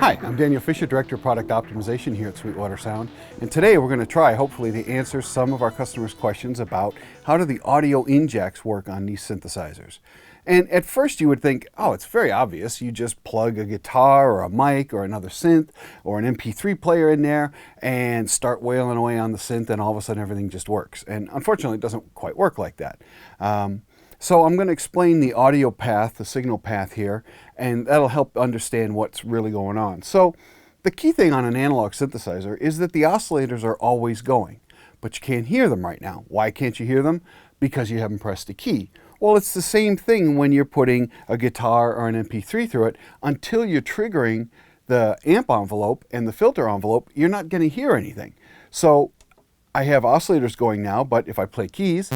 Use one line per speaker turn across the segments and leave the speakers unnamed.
Hi, I'm Daniel Fisher, Director of Product Optimization here at Sweetwater Sound, and today we're going to try, hopefully, to answer some of our customers' questions about how do the audio in jacks work on these synthesizers. And at first you would think, oh, it's very obvious. You just plug a guitar or a mic or another synth or an MP3 player in there and start wailing away on the synth, and all of a sudden everything just works. And unfortunately, it doesn't quite work like that. So I'm going to explain the audio path, the signal path here, and that'll help understand what's really going on. So the key thing on an analog synthesizer is that the oscillators are always going, but you can't hear them right now. Why can't you hear them? Because you haven't pressed a key. Well, it's the same thing when you're putting a guitar or an MP3 through it. Until you're triggering the amp envelope and the filter envelope, you're not going to hear anything. So I have oscillators going now, but if I play keys,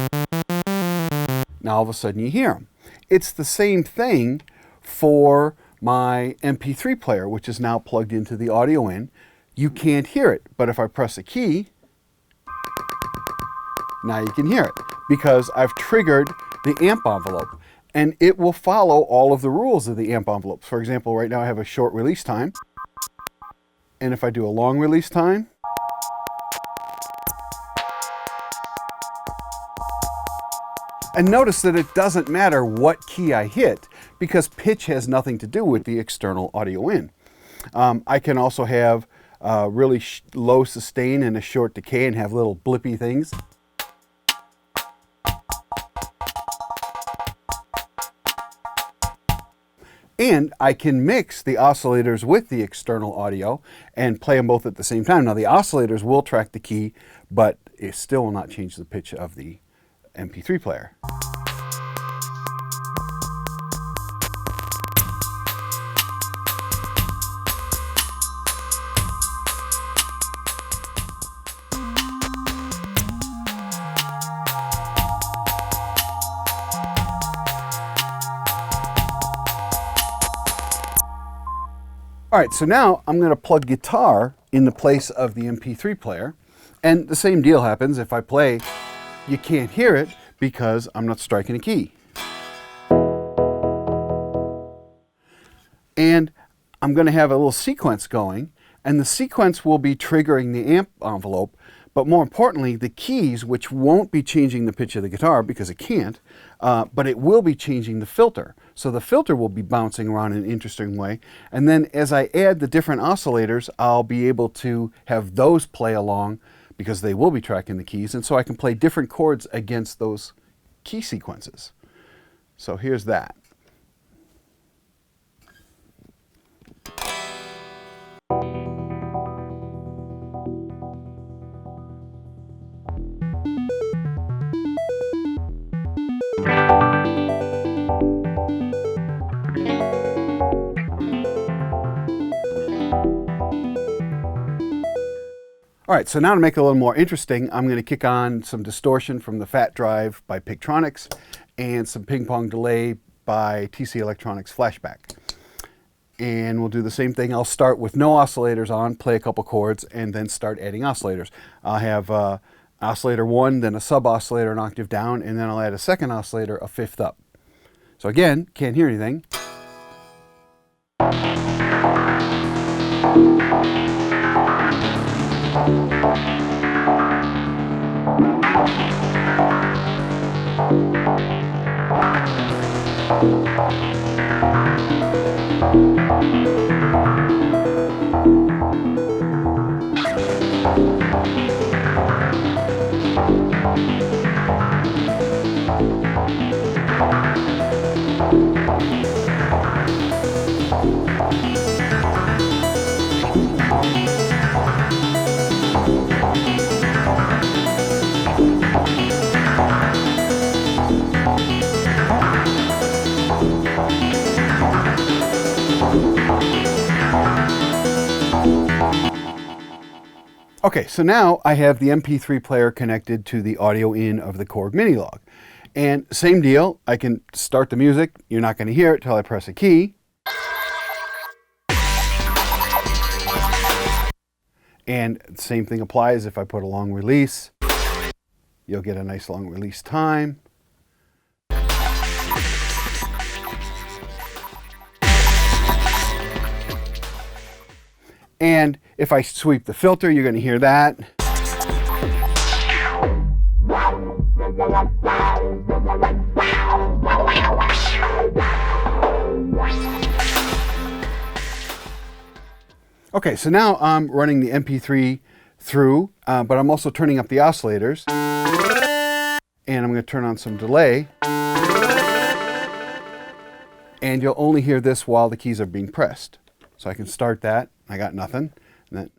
now all of a sudden you hear them. It's the same thing for my MP3 player, which is now plugged into the audio in. You can't hear it, but if I press a key, now you can hear it because I've triggered the amp envelope, and it will follow all of the rules of the amp envelope. For example, right now I have a short release time, and if I do a long release time, and notice that it doesn't matter what key I hit because pitch has nothing to do with the external audio in. I can also have really low sustain and a short decay and have little blippy things. And I can mix the oscillators with the external audio and play them both at the same time. Now the oscillators will track the key, but it still will not change the pitch of the MP3 player. All right, so now I'm going to plug guitar in the place of the MP3 player, and the same deal happens. If I play, you can't hear it because I'm not striking a key. And I'm going to have a little sequence going, and the sequence will be triggering the amp envelope, but more importantly, the keys, which won't be changing the pitch of the guitar because it can't, but it will be changing the filter. So the filter will be bouncing around in an interesting way. And then as I add the different oscillators, I'll be able to have those play along because they will be tracking the keys. And so I can play different chords against those key sequences. So here's that. All right, so now to make it a little more interesting, I'm going to kick on some distortion from the Fat Drive by Pigtronics and some ping pong delay by TC Electronics Flashback. And we'll do the same thing. I'll start with no oscillators on, play a couple chords, and then start adding oscillators. I'll have oscillator 1, then a sub-oscillator an octave down, and then I'll add a second oscillator a fifth up. So again, can't hear anything. Okay, so now I have the MP3 player connected to the audio in of the Korg Minilogue. And same deal, I can start the music. You're not going to hear it till I press a key. And the same thing applies if I put a long release. You'll get a nice long release time. And if I sweep the filter, you're going to hear that. Okay, so now I'm running the MP3 through, but I'm also turning up the oscillators. And I'm going to turn on some delay. And you'll only hear this while the keys are being pressed. So I can start that. I got nothing. And then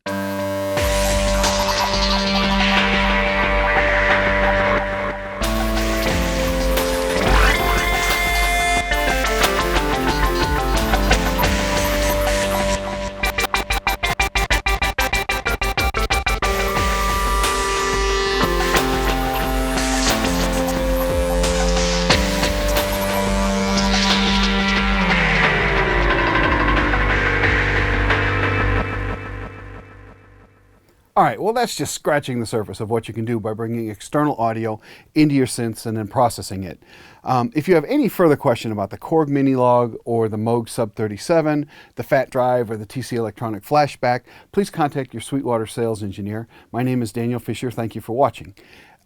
all right, well, that's just scratching the surface of what you can do by bringing external audio into your synths and then processing it. If you have any further question about the Korg Minilogue or the Moog Sub 37, the Fat Drive, or the TC Electronic Flashback, please contact your Sweetwater sales engineer. My name is Daniel Fisher. Thank you for watching.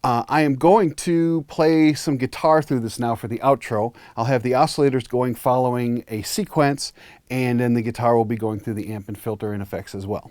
I am going to play some guitar through this now for the outro. I'll have the oscillators going following a sequence, and then the guitar will be going through the amp and filter and effects as well.